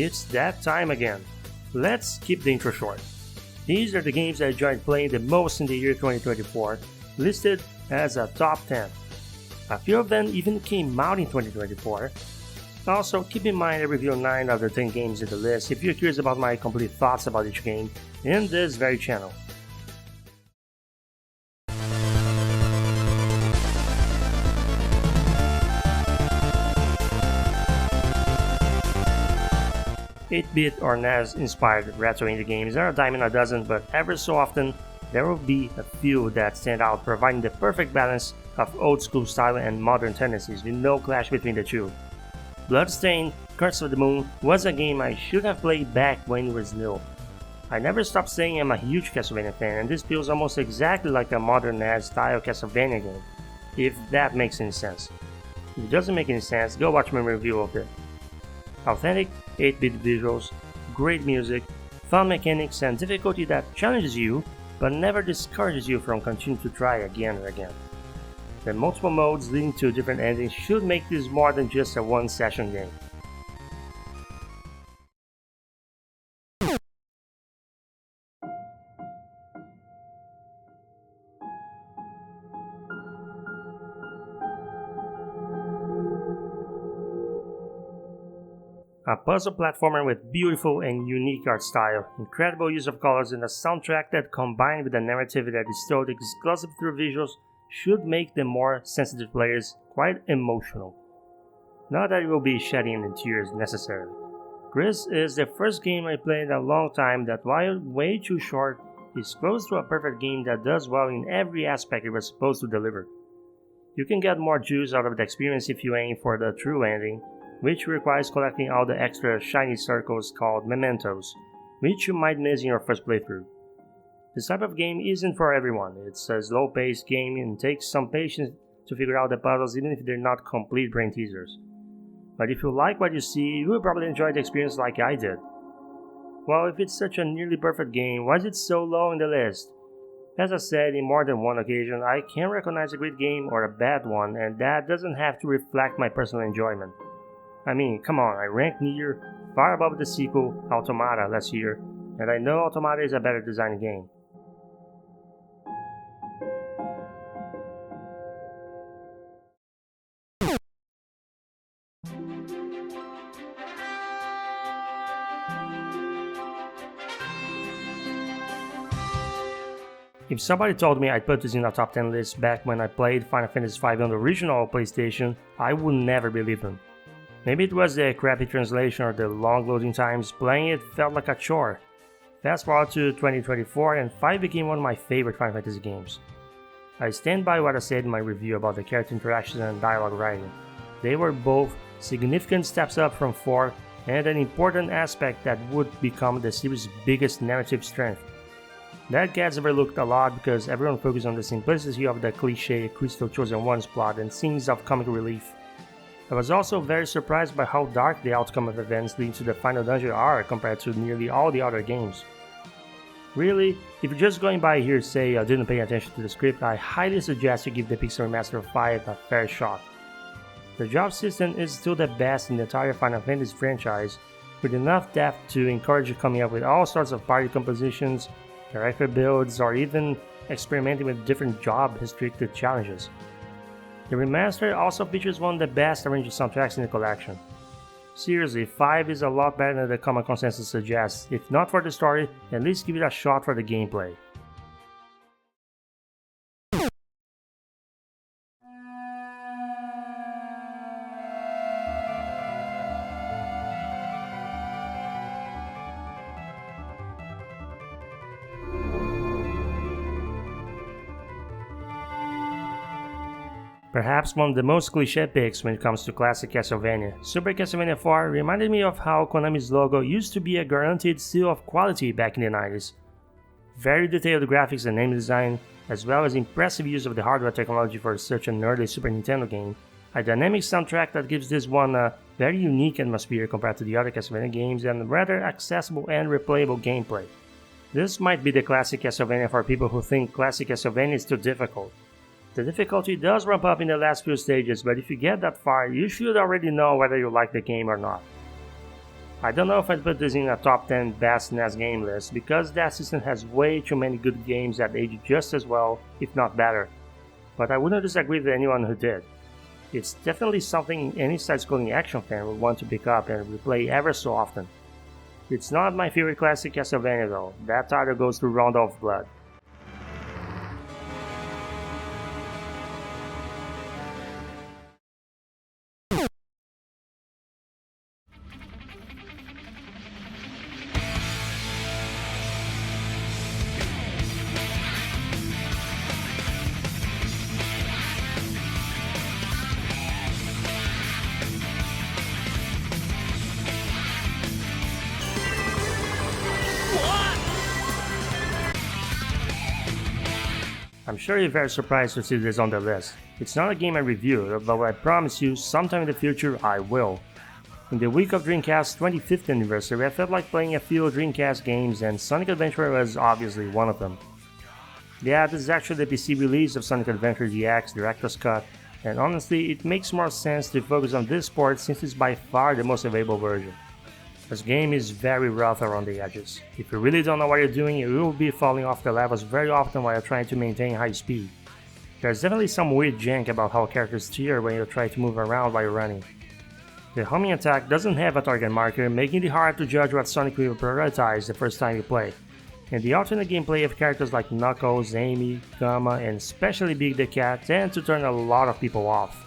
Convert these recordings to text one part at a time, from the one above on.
it's that time again. Let's keep the intro short. These are the games I enjoyed playing the most in the year 2024, listed as a top 10. A few of them even came out in 2024. Also, keep in mind I review 9 of the 10 games in the list if you're curious about my complete thoughts about each game in this very channel. Eight-bit or NES-inspired retro indie games are a dime a dozen, but ever so often there will be a few that stand out, providing the perfect balance of old-school style and modern tendencies with no clash between the two. Bloodstained, Curse of the Moon was a game I should have played back when it was new. I never stopped saying I'm a huge Castlevania fan, and this feels almost exactly like a modern NES-style Castlevania game, if that makes any sense. If it doesn't make any sense, go watch my review of it. Authentic 8-bit visuals, great music, fun mechanics, and difficulty that challenges you but never discourages you from continuing to try again and again. The multiple modes leading to different endings should make this more than just a one-session game. A puzzle platformer with beautiful and unique art style, incredible use of colors, and a soundtrack that combined with a narrative that is told exclusively through visuals should make the more sensitive players quite emotional. Not that it will be shedding any tears necessarily. Gris is the first game I played in a long time that, while way too short, is close to a perfect game that does well in every aspect it was supposed to deliver. You can get more juice out of the experience if you aim for the true ending, which requires collecting all the extra shiny circles called mementos, which you might miss in your first playthrough. This type of game isn't for everyone. It's a slow-paced game and takes some patience to figure out the puzzles even if they're not complete brain teasers. But if you like what you see, you will probably enjoy the experience like I did. Well, if it's such a nearly perfect game, why is it so low in the list? As I said in more than one occasion, I can recognize a great game or a bad one, and that doesn't have to reflect my personal enjoyment. I mean, come on, I ranked Nier far above the sequel, Automata, last year, and I know Automata is a better designed game. If somebody told me I'd put this in a top 10 list back when I played Final Fantasy V on the original PlayStation, I would never believe them. Maybe it was the crappy translation or the long loading times, playing it felt like a chore. Fast forward to 2024 and 5 became one of my favorite Final Fantasy games. I stand by what I said in my review about the character interactions and dialogue writing. They were both significant steps up from 4 and an important aspect that would become the series' biggest narrative strength. That gets overlooked a lot because everyone focuses on the simplicity of the cliché Crystal Chosen One's plot and scenes of comic relief. I was also very surprised by how dark the outcome of events leading to the final dungeon are compared to nearly all the other games. Really, if you're just going by hearsay or didn't pay attention to the script, I highly suggest you give the Pixel Remaster 5 a fair shot. The job system is still the best in the entire Final Fantasy franchise, with enough depth to encourage you coming up with all sorts of party compositions, character builds, or even experimenting with different job-restricted challenges. The remaster also features one of the best arranged soundtracks in the collection. Seriously, 5 is a lot better than the common consensus suggests. If not for the story, at least give it a shot for the gameplay. Perhaps one of the most cliché picks when it comes to classic Castlevania, Super Castlevania 4 reminded me of how Konami's logo used to be a guaranteed seal of quality back in the 90s. Very detailed graphics and name design, as well as impressive use of the hardware technology for such an early Super Nintendo game, a dynamic soundtrack that gives this one a very unique atmosphere compared to the other Castlevania games, and rather accessible and replayable gameplay. This might be the classic Castlevania for people who think classic Castlevania is too difficult. The difficulty does ramp up in the last few stages, but if you get that far, you should already know whether you like the game or not. I don't know if I'd put this in a top 10 best NES game list because that system has way too many good games that age just as well, if not better, but I wouldn't disagree with anyone who did. It's definitely something any side-scrolling action fan would want to pick up and replay ever so often. It's not my favorite classic Castlevania though, that title goes to Rondo of Blood. I'm sure you're very surprised to see this on the list. It's not a game I reviewed, but I promise you, sometime in the future I will. In the week of Dreamcast's 25th anniversary, I felt like playing a few Dreamcast games and Sonic Adventure was obviously one of them. Yeah, this is actually the PC release of Sonic Adventure DX Director's Cut, and honestly, it makes more sense to focus on this port since it's by far the most available version. This game is very rough around the edges. If you really don't know what you're doing, you will be falling off the levels very often while trying to maintain high speed. There's definitely some weird jank about how characters steer when you try to move around while you're running. The homing attack doesn't have a target marker, making it hard to judge what Sonic will prioritize the first time you play. And the alternate gameplay of characters like Knuckles, Amy, Gamma, and especially Big the Cat tend to turn a lot of people off.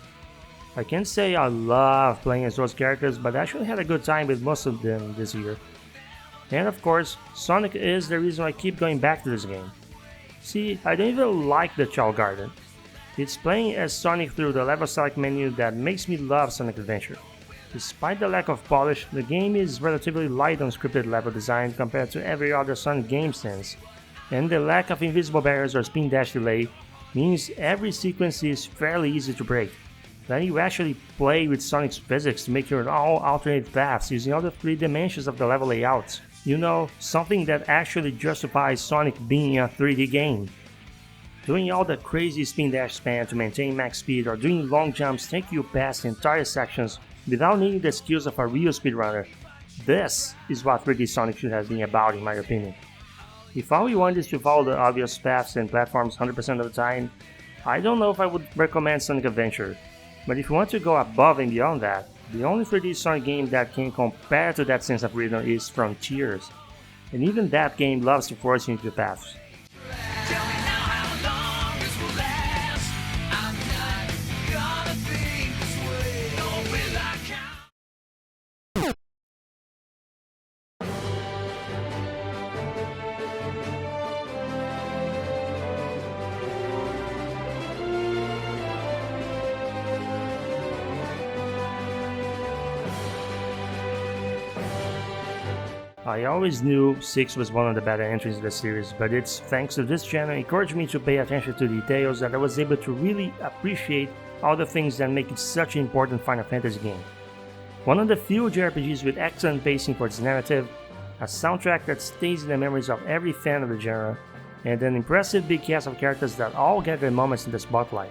I can't say I love playing as those characters, but I actually had a good time with most of them this year. And of course, Sonic is the reason I keep going back to this game. See, I don't even like the Chow Garden. It's playing as Sonic through the level select menu that makes me love Sonic Adventure. Despite the lack of polish, the game is relatively light on scripted level design compared to every other Sonic game since, and the lack of invisible barriers or spin dash delay means every sequence is fairly easy to break. Then you actually play with Sonic's physics to make your all alternate paths using all the 3 dimensions of the level layouts. You know, something that actually justifies Sonic being a 3D game. Doing all the crazy spin dash spam to maintain max speed or doing long jumps take you past entire sections without needing the skills of a real speedrunner. This is what 3D Sonic should have been about in my opinion. If all you want is to follow the obvious paths and platforms 100% of the time, I don't know if I would recommend Sonic Adventure. But if you want to go above and beyond that, the only 3D Sonic game that can compare to that sense of rhythm is Frontiers, and even that game loves to force you into the paths. I always knew 6 was one of the better entries in the series, but it's thanks to this channel encouraged me to pay attention to details that I was able to really appreciate all the things that make it such an important Final Fantasy game. One of the few JRPGs with excellent pacing for its narrative, a soundtrack that stays in the memories of every fan of the genre, and an impressive big cast of characters that all get their moments in the spotlight.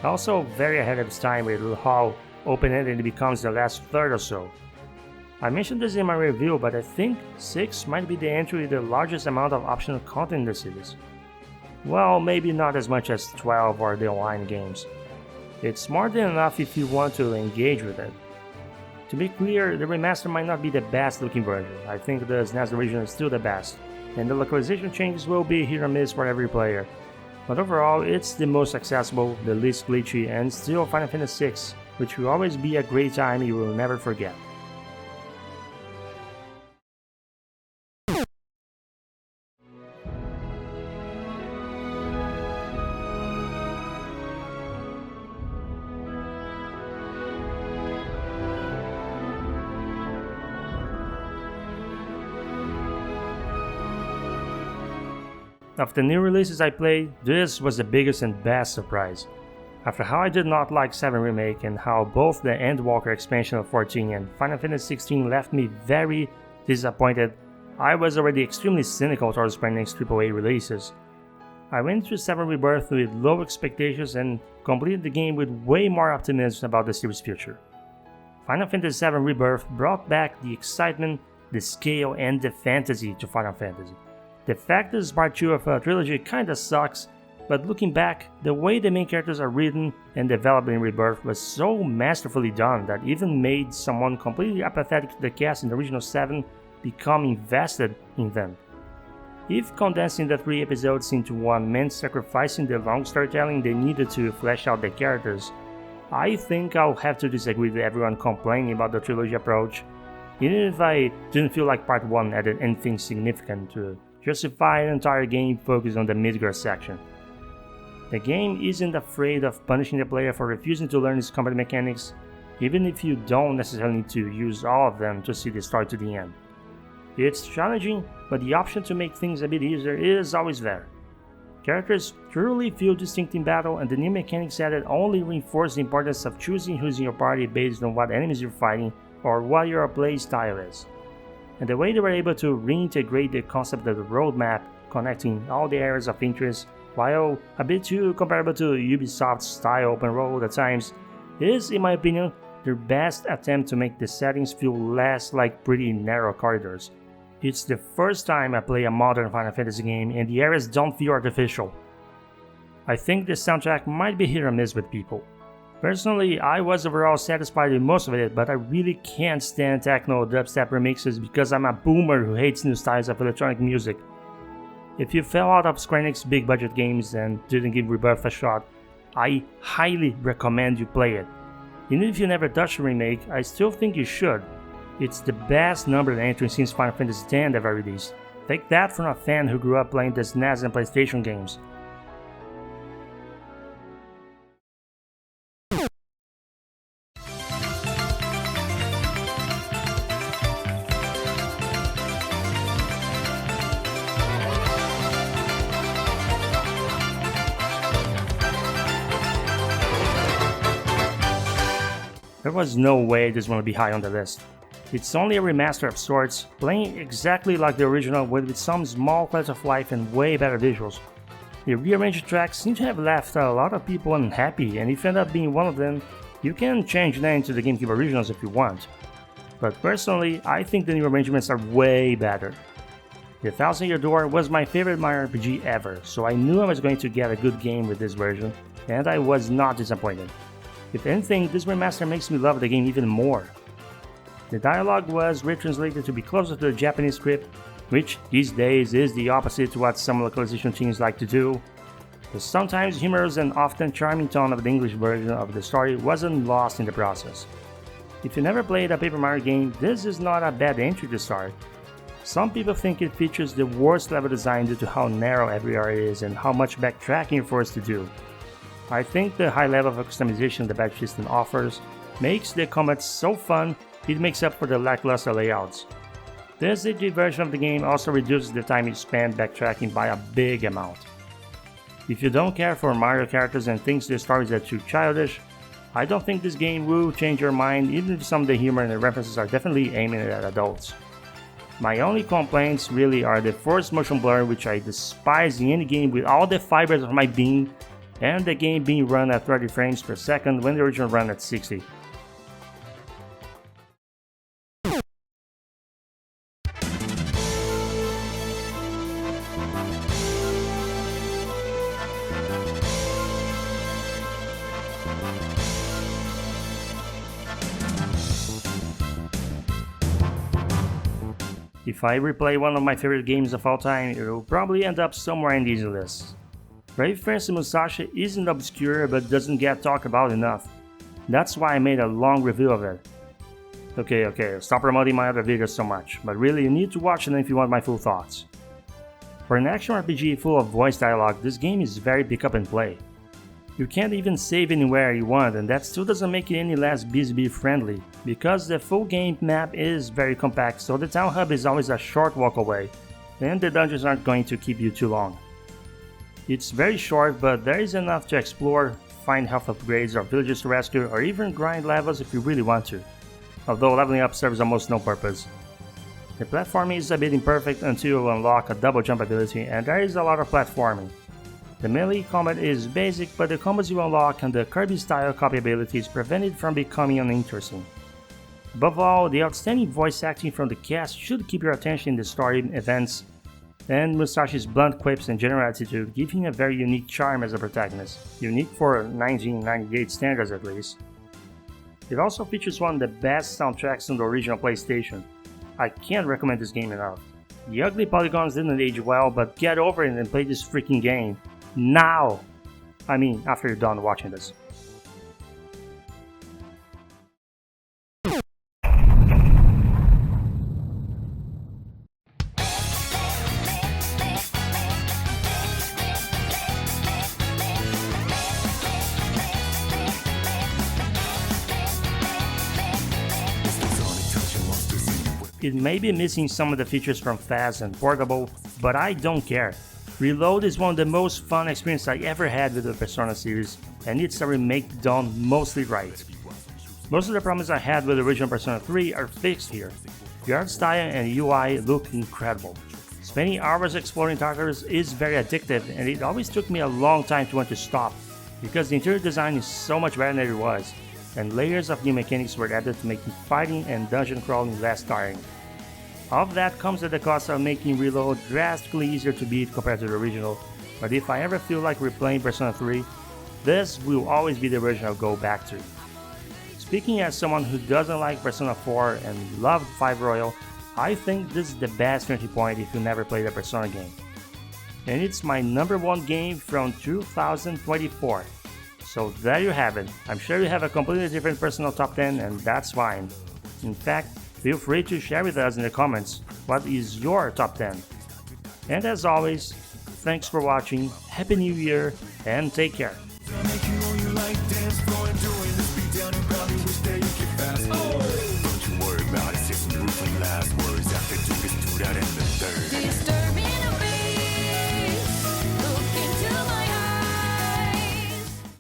Also very ahead of its time with how open-ended it becomes the last third or so. I mentioned this in my review, but I think 6 might be the entry with the largest amount of optional content in the series. Well, maybe not as much as 12 or the online games. It's more than enough if you want to engage with it. To be clear, the remaster might not be the best looking version. I think the SNES original is still the best, and the localization changes will be hit or miss for every player. But overall, it's the most accessible, the least glitchy, and still Final Fantasy VI, which will always be a great time you will never forget. Of the new releases I played, this was the biggest and best surprise. After how I did not like 7 Remake and how both the Endwalker expansion of 14 and Final Fantasy 16 left me very disappointed, I was already extremely cynical towards Square Enix AAA releases. I went through 7 Rebirth with low expectations and completed the game with way more optimism about the series' future. Final Fantasy VII Rebirth brought back the excitement, the scale, and the fantasy to Final Fantasy. The fact that this part 2 of a trilogy kinda sucks, but looking back, the way the main characters are written and developed in Rebirth was so masterfully done that even made someone completely apathetic to the cast in the original 7 become invested in them. If condensing the 3 episodes into one meant sacrificing the long storytelling they needed to flesh out the characters, I think I'll have to disagree with everyone complaining about the trilogy approach, even if I didn't feel like part 1 added anything significant to justify an entire game focused on the Midgar section. The game isn't afraid of punishing the player for refusing to learn its combat mechanics, even if you don't necessarily need to use all of them to see the story to the end. It's challenging, but the option to make things a bit easier is always there. Characters truly feel distinct in battle, and the new mechanics added only reinforce the importance of choosing who's in your party based on what enemies you're fighting or what your play style is. And the way they were able to reintegrate the concept of the roadmap, connecting all the areas of interest, while a bit too comparable to Ubisoft's style open world at times, is, in my opinion, their best attempt to make the settings feel less like pretty narrow corridors. It's the first time I play a modern Final Fantasy game and the areas don't feel artificial. I think the soundtrack might be hit or miss with people. Personally, I was overall satisfied with most of it, but I really can't stand techno dubstep remixes because I'm a boomer who hates new styles of electronic music. If you fell out of Square Enix big budget games and didn't give Rebirth a shot, I highly recommend you play it. Even if you never touched the remake, I still think you should. It's the best numbered entry since Final Fantasy X ever released. Take that from a fan who grew up playing the SNES and PlayStation games. There was no way this one would be high on the list. It's only a remaster of sorts, playing exactly like the original with some small quality of life and way better visuals. The rearranged tracks seem to have left a lot of people unhappy, and if you end up being one of them, you can change them into the GameCube originals if you want. But personally, I think the new arrangements are way better. The Thousand Year Door was my favorite Mario RPG ever, so I knew I was going to get a good game with this version, and I was not disappointed. If anything, this remaster makes me love the game even more. The dialogue was retranslated to be closer to the Japanese script, which these days is the opposite to what some localization teams like to do. The sometimes humorous and often charming tone of the English version of the story wasn't lost in the process. If you never played a Paper Mario game, this is not a bad entry to start. Some people think it features the worst level design due to how narrow every area is and how much backtracking you're forced to do. I think the high level of customization the battle system offers makes the combat so fun it makes up for the lackluster layouts. This HD version of the game also reduces the time you spend backtracking by a big amount. If you don't care for Mario characters and thinks the stories are too childish, I don't think this game will change your mind, even if some of the humor and the references are definitely aiming at adults. My only complaints really are the forced motion blur, which I despise in any game with all the fibers of my being, and the game being run at 30 frames per second when the original ran at 60. If I replay one of my favorite games of all time, it will probably end up somewhere in these lists. Brave Fencer Musashi isn't obscure but doesn't get talked about enough. That's why I made a long review of it. Okay, stop promoting my other videos so much, but really you need to watch them if you want my full thoughts. For an action RPG full of voice dialogue, this game is very pick up and play. You can't even save anywhere you want, and that still doesn't make it any less BSB friendly, because the full game map is very compact, so the town hub is always a short walk away, and the dungeons aren't going to keep you too long. It's very short, but there is enough to explore, find health upgrades or villages to rescue, or even grind levels if you really want to, although leveling up serves almost no purpose. The platforming is a bit imperfect until you unlock a double jump ability, and there is a lot of platforming. The melee combat is basic, but the combos you unlock and the Kirby-style copy abilities prevent it from becoming uninteresting. Above all, the outstanding voice acting from the cast should keep your attention in the story events, and Musashi's blunt quips and general attitude give him a very unique charm as a protagonist, unique for 1998 standards at least. It also features one of the best soundtracks on the original PlayStation. I can't recommend this game enough. The ugly polygons didn't age well, but get over it and play this freaking game. Now! I mean, after you're done watching this. It may be missing some of the features from Fast and Portable, but I don't care. Reload is one of the most fun experiences I ever had with the Persona series, and it's a remake done mostly right. Most of the problems I had with the original Persona 3 are fixed here. The art style and UI look incredible. Spending hours exploring Tartarus is very addictive, and it always took me a long time to want to stop, because the interior design is so much better than it was, and layers of new mechanics were added to make fighting and dungeon crawling less tiring. All of that comes at the cost of making Reload drastically easier to beat compared to the original, but if I ever feel like replaying Persona 3, this will always be the version I'll go back to. Speaking as someone who doesn't like Persona 4 and loved 5 Royal, I think this is the best entry point if you never played a Persona game. And it's my number 1 game from 2024. So there you have it. I'm sure you have a completely different personal top 10, and that's fine. In fact, feel free to share with us in the comments what is your top 10. And as always, thanks for watching, Happy New Year, and take care.